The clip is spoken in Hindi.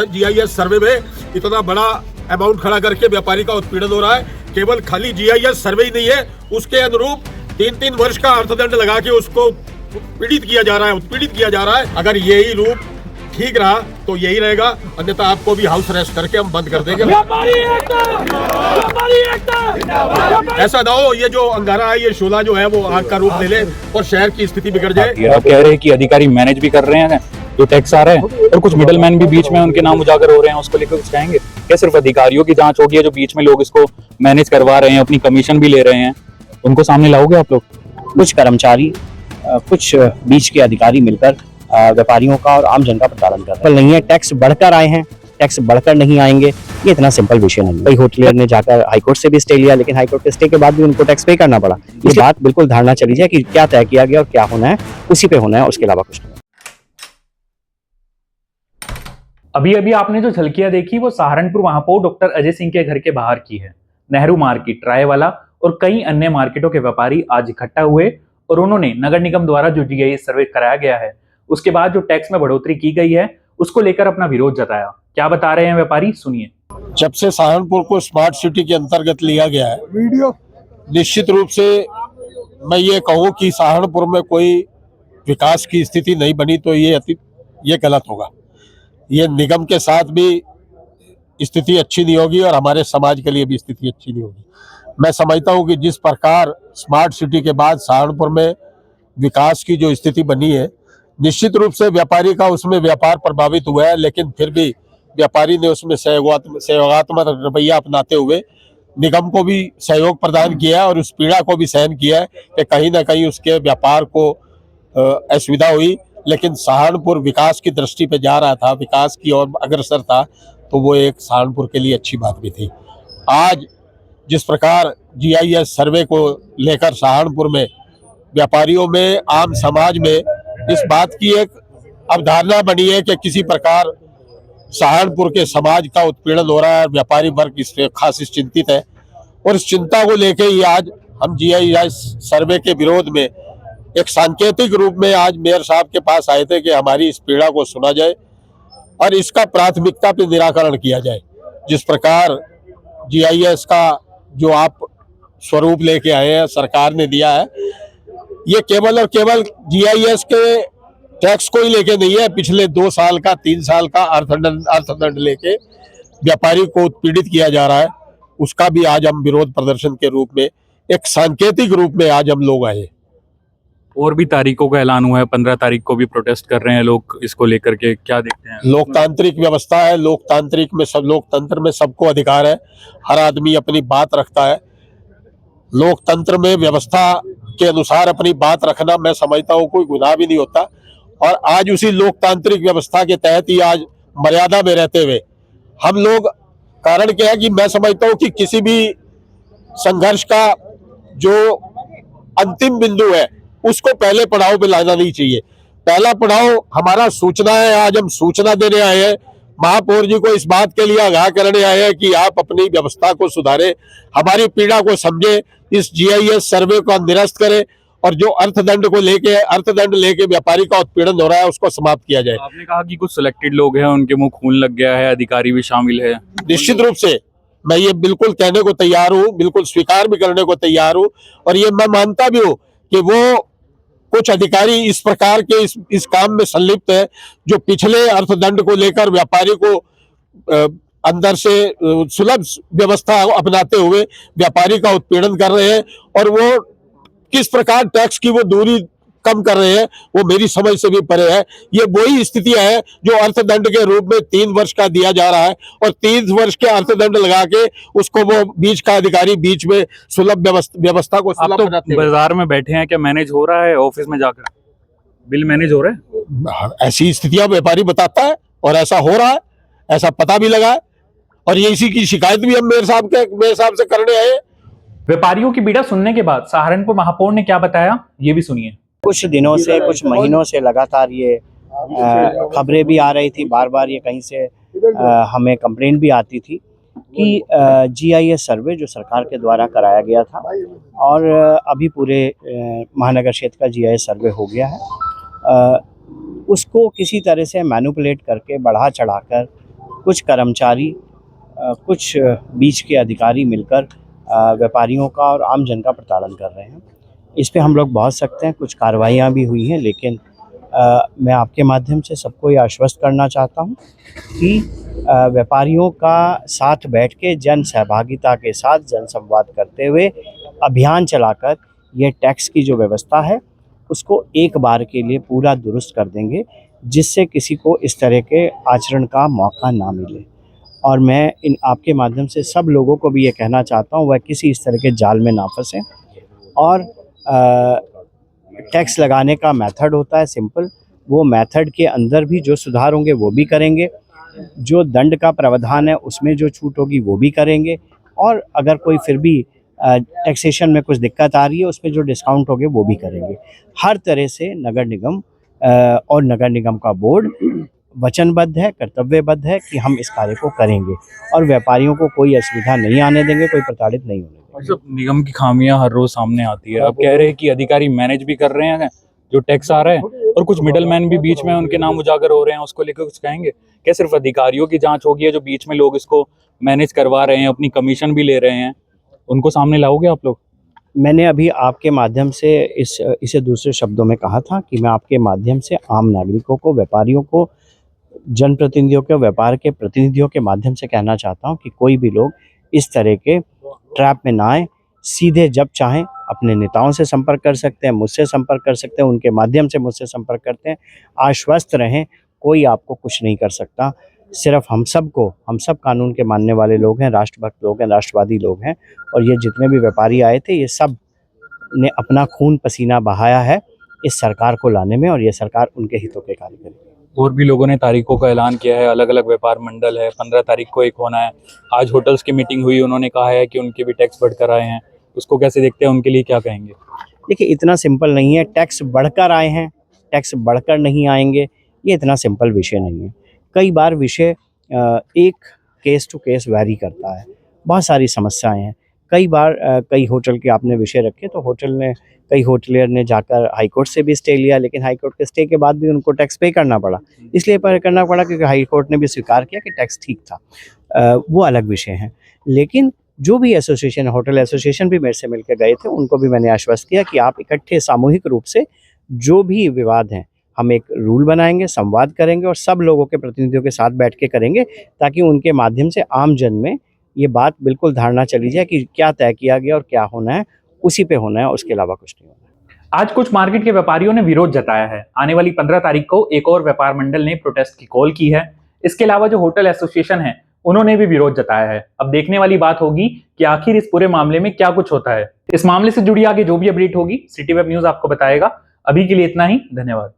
जीआईएस सर्वे में इतना बड़ा अमाउंट खड़ा करके व्यापारी का उत्पीड़न हो रहा है। केवल खाली जीआईएस सर्वे ही नहीं है, उसके अनुरूप 3-3 वर्ष का अर्थदंड लगा के उसको पीड़ित किया जा रहा है, उत्पीड़ित किया जा रहा है। अगर यही रूप ठीक रहा तो यही रहेगा, अन्यथा आपको भी हाउस अरेस्ट करके हम बंद कर देंगे। ऐसा ना हो ये जो अंगारा है, ये शोला जो है वो आग का रूप ले ले और शहर की स्थिति बिगड़ जाए। आप कह रहे हैं कि अधिकारी मैनेज भी कर रहे हैं, जो टैक्स आ रहा है, और कुछ मिडलमैन भी बीच में उनके नाम उजागर हो रहे हैं, उसको लेकर कुछ कहेंगे क्या? सिर्फ अधिकारियों की जांच होगी, जो बीच में लोग इसको मैनेज करवा रहे हैं, अपनी कमीशन भी ले रहे हैं, उनको सामने लाओगे आप लोग? कुछ कर्मचारी, कुछ बीच के अधिकारी मिलकर व्यापारियों का और आम जन का प्रताड़न कर रहे हैं। नहीं है, टैक्स बढ़कर आए हैं, टैक्स बढ़कर नहीं आएंगे, ये इतना सिंपल विषय नहीं है। कई होटलियर ने जाकर हाईकोर्ट से भी स्टे लिया, लेकिन हाईकोर्ट के स्टे के बाद भी उनको टैक्स पे करना पड़ा। ये बात बिल्कुल धारणा चली जाए कि क्या तय किया गया और क्या होना है उसी पे होना है, उसके अलावा कुछ नहीं। अभी अभी आपने जो झलकियां देखी वो सहारनपुर महापौर डॉक्टर अजय सिंह के घर के बाहर की है। नेहरू मार्केट, रायवाला और कई अन्य मार्केटों के व्यापारी आज इकट्ठा हुए और उन्होंने नगर निगम द्वारा जो जीआईएस सर्वे कराया गया है, उसके बाद जो टैक्स में बढ़ोतरी की गई है, उसको लेकर अपना विरोध जताया। क्या बता रहे हैं व्यापारी, सुनिए। जब से सहारनपुर को स्मार्ट सिटी के अंतर्गत लिया गया है, निश्चित रूप से मैं ये कहूँ कि सहारनपुर में कोई विकास की स्थिति नहीं बनी तो ये गलत होगा। ये निगम के साथ भी स्थिति अच्छी नहीं होगी और हमारे समाज के लिए भी स्थिति अच्छी नहीं होगी। मैं समझता हूँ कि जिस प्रकार स्मार्ट सिटी के बाद सहारनपुर में विकास की जो स्थिति बनी है, निश्चित रूप से व्यापारी का उसमें व्यापार प्रभावित हुआ है, लेकिन फिर भी व्यापारी ने उसमें सहयोगात्मक रवैया अपनाते हुए निगम को भी सहयोग प्रदान किया और उस पीड़ा को भी सहन किया है कि कहीं ना कहीं उसके व्यापार को असुविधा हुई। लेकिन सहारनपुर विकास की दृष्टि पे जा रहा था, विकास की ओर अग्रसर था, तो वो एक सहारनपुर के लिए अच्छी बात भी थी। आज जिस प्रकार जीआईएस सर्वे को लेकर सहारनपुर में व्यापारियों में, आम समाज में इस बात की एक अवधारणा बनी है कि किसी प्रकार सहारनपुर के समाज का उत्पीड़न हो रहा है, व्यापारी वर्ग इससे खास चिंतित है और इस चिंता को लेकर ही आज हम जीआईएस सर्वे के विरोध में एक सांकेतिक रूप में आज मेयर साहब के पास आए थे कि हमारी इस पीड़ा को सुना जाए और इसका प्राथमिकता पे निराकरण किया जाए। जिस प्रकार जीआईएस का जो आप स्वरूप लेके आए हैं, सरकार ने दिया है, ये केवल और केवल जीआईएस के टैक्स को ही लेके नहीं है, पिछले 2 साल का 3 साल का अर्थदंड लेके व्यापारी को उत्पीड़ित किया जा रहा है। उसका भी आज हम विरोध प्रदर्शन के रूप में, एक सांकेतिक रूप में आज हम लोग आए। और भी तारीखों का ऐलान हुआ है, 15 तारीख को भी प्रोटेस्ट कर रहे हैं लोग, इसको लेकर के क्या देखते हैं? लोकतांत्रिक व्यवस्था है, लोकतंत्र में सबको अधिकार है, हर आदमी अपनी बात रखता है। लोकतंत्र में व्यवस्था के अनुसार अपनी बात रखना मैं समझता हूँ कोई गुनाह भी नहीं होता और आज उसी लोकतांत्रिक व्यवस्था के तहत ही आज मर्यादा में रहते हुए हम लोग, कारण क्या है कि मैं समझता हूँ कि किसी भी संघर्ष का जो अंतिम बिंदु है उसको पहले पड़ाव पे लाना नहीं चाहिए। पहला पड़ाव हमारा सूचना है। आज हम सूचना देने आए हैं, महापौर जी को इस बात के लिए आगाह करने आए हैं कि आप अपनी व्यवस्था को सुधारें, हमारी पीड़ा को समझें, इस जीआईएस सर्वे को निरस्त करें और जो अर्थदंड लेके व्यापारी का उत्पीड़न हो रहा है उसको समाप्त किया जाए। आपने कहा कि कुछ सिलेक्टेड लोग हैं, उनके मुंह खून लग गया है, अधिकारी भी शामिल है। निश्चित रूप से मैं ये बिल्कुल कहने को तैयार हूँ, बिल्कुल स्वीकार भी करने को तैयार हूँ और ये मैं मानता भी हूँ कि वो कुछ अधिकारी इस प्रकार के इस काम में संलिप्त है जो पिछले अर्थदंड को लेकर व्यापारी को अंदर से सुलभ व्यवस्था अपनाते हुए व्यापारी का उत्पीड़न कर रहे हैं और वो किस प्रकार टैक्स की वो दूरी कम कर रहे हैं वो मेरी समझ से भी परे है। ये वही स्थितियां हैं जो अर्थदंड के रूप में 3 वर्ष का दिया जा रहा है और 3 वर्ष के अर्थदंड लगा के उसको वो बीच का अधिकारी बीच में सुलभ व्यवस्था को सुलभ बनाते हैं। बाजार में बैठे हैं, क्या मैनेज हो रहा है? ऑफिस में जाकर बिल मैनेज हो रहा है? ऐसी स्थितियां व्यापारी बताता है और ऐसा हो रहा है, ऐसा पता भी लगा है और ये इसी की शिकायत भी हम मेयर साहब से करने आए। व्यापारियों की पीड़ा सुनने के बाद सहारनपुर महापौर ने क्या बताया, ये भी सुनिए। कुछ दिनों से, कुछ महीनों से लगातार ये खबरें भी आ रही थी, बार बार ये कहीं से हमें कंप्लेंट भी आती थी कि जीआईएस सर्वे जो सरकार के द्वारा कराया गया था और अभी पूरे महानगर क्षेत्र का जीआईएस सर्वे हो गया है, उसको किसी तरह से मैनिपुलेट करके, बढ़ा चढ़ाकर कुछ कर्मचारी कुछ बीच के अधिकारी मिलकर व्यापारियों का और आम जन का प्रताड़न कर रहे हैं। इस पे हम लोग बहुत सख्त हैं, कुछ कार्रवाइयाँ भी हुई हैं, लेकिन मैं आपके माध्यम से सबको ये आश्वस्त करना चाहता हूँ कि व्यापारियों का साथ बैठ के जन सहभागिता के साथ जन संवाद करते हुए अभियान चलाकर ये टैक्स की जो व्यवस्था है उसको एक बार के लिए पूरा दुरुस्त कर देंगे, जिससे किसी को इस तरह के आचरण का मौका ना मिले। और मैं इन आपके माध्यम से सब लोगों को भी ये कहना चाहता हूँ वह किसी इस तरह के जाल में ना फंसें। और टैक्स लगाने का मेथड होता है सिंपल, वो मेथड के अंदर भी जो सुधार होंगे वो भी करेंगे, जो दंड का प्रावधान है उसमें जो छूट होगी वो भी करेंगे, और अगर कोई फिर भी टैक्सेशन में कुछ दिक्कत आ रही है उसमें जो डिस्काउंट होंगे वो भी करेंगे। हर तरह से नगर निगम और नगर निगम का बोर्ड वचनबद्ध है, कर्तव्यबद्ध है कि हम इस कार्य को करेंगे और व्यापारियों को कोई असुविधा नहीं आने देंगे, कोई प्रताड़ित नहीं होने देंगे। और सब निगम की खामियां हर रोज सामने आती है। अब कह रहे हैं कि अधिकारी मैनेज भी कर रहे हैं जो टैक्स आ रहा है, और कुछ मिडल मैन भी बीच में उनके नाम उजागर हो रहे हैं, उसको लेकर कुछ कहेंगे? क्या सिर्फ अधिकारियों की जांच होगी या जो बीच में लोग इसको मैनेज करवा रहे हैं, अपनी कमीशन भी ले रहे हैं, उनको सामने लाओगे आप लोग? मैंने अभी आपके माध्यम से इसे दूसरे शब्दों में कहा था कि मैं आपके माध्यम से आम नागरिकों को, व्यापारियों को, जनप्रतिनिधियों के, व्यापार के प्रतिनिधियों के माध्यम से कहना चाहता हूं कि कोई भी लोग इस तरह के ट्रैप में ना आए। सीधे जब चाहें अपने नेताओं से संपर्क कर सकते हैं, मुझसे संपर्क कर सकते हैं, उनके माध्यम से मुझसे संपर्क करते हैं। आश्वस्त रहें, कोई आपको कुछ नहीं कर सकता। सिर्फ हम सब कानून के मानने वाले लोग हैं, राष्ट्रभक्त लोग हैं, राष्ट्रवादी लोग हैं, और ये जितने भी व्यापारी आए थे ये सब ने अपना खून पसीना बहाया है इस सरकार को लाने में, और ये सरकार उनके हितों के कार्य करेगी। और भी लोगों ने तारीखों का ऐलान किया है, अलग अलग व्यापार मंडल है, 15 तारीख को एक होना है। आज होटल्स की मीटिंग हुई, उन्होंने कहा है कि उनके भी टैक्स बढ़कर आए हैं, उसको कैसे देखते हैं, उनके लिए क्या कहेंगे? देखिए, इतना सिंपल नहीं है, टैक्स बढ़कर आए हैं, टैक्स बढ़कर नहीं आएंगे, ये इतना सिंपल विषय नहीं है। कई बार विषय एक केस टू केस वैरी करता है, बहुत सारी समस्याएं हैं। कई बार कई होटल के आपने विषय रखे तो कई होटलियर ने जाकर हाईकोर्ट से भी स्टे लिया, लेकिन हाईकोर्ट के स्टे के बाद भी उनको टैक्स पे करना पड़ा। इसलिए पे करना पड़ा क्योंकि हाईकोर्ट ने भी स्वीकार किया कि टैक्स ठीक था। वो अलग विषय है। लेकिन जो भी एसोसिएशन, होटल एसोसिएशन भी मेरे से मिलकर गए थे, उनको भी मैंने आश्वस्त किया कि आप इकट्ठे सामूहिक रूप से जो भी विवाद हैं, हम एक रूल बनाएंगे, संवाद करेंगे और सब लोगों के प्रतिनिधियों के साथ बैठ के करेंगे, ताकि उनके माध्यम से आम जन में ये बात बिल्कुल धारणा चली जाए कि क्या तय किया गया और क्या होना है, उसी पे होना है, उसके अलावा कुछ नहीं होना है। आज कुछ मार्केट के व्यापारियों ने विरोध जताया है। आने वाली 15 तारीख को एक और व्यापार मंडल ने प्रोटेस्ट की कॉल की है। इसके अलावा जो होटल एसोसिएशन है उन्होंने भी विरोध जताया है। अब देखने वाली बात होगी कि आखिर इस पूरे मामले में क्या कुछ होता है। इस मामले से जुड़ी आगे जो भी अपडेट होगी सिटी वेब न्यूज आपको बताएगा। अभी के लिए इतना ही, धन्यवाद।